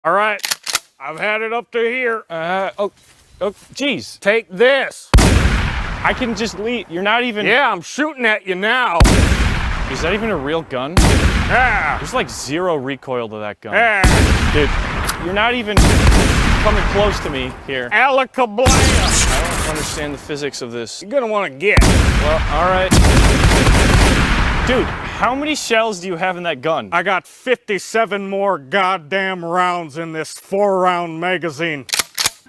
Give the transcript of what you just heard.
All right, I've had it up to here. Oh, geez. Take this. I can just leave. You're not even. Yeah, I'm shooting at you now. Is that even a real gun? Yeah. There's like 0 recoil to that gun. Yeah. Dude, you're not even coming close to me here. Alakablam. I don't understand the physics of this. You're gonna want to get. Well, all right. Dude, how many shells do you have in that gun? I got 57 more goddamn rounds in this 4-round magazine.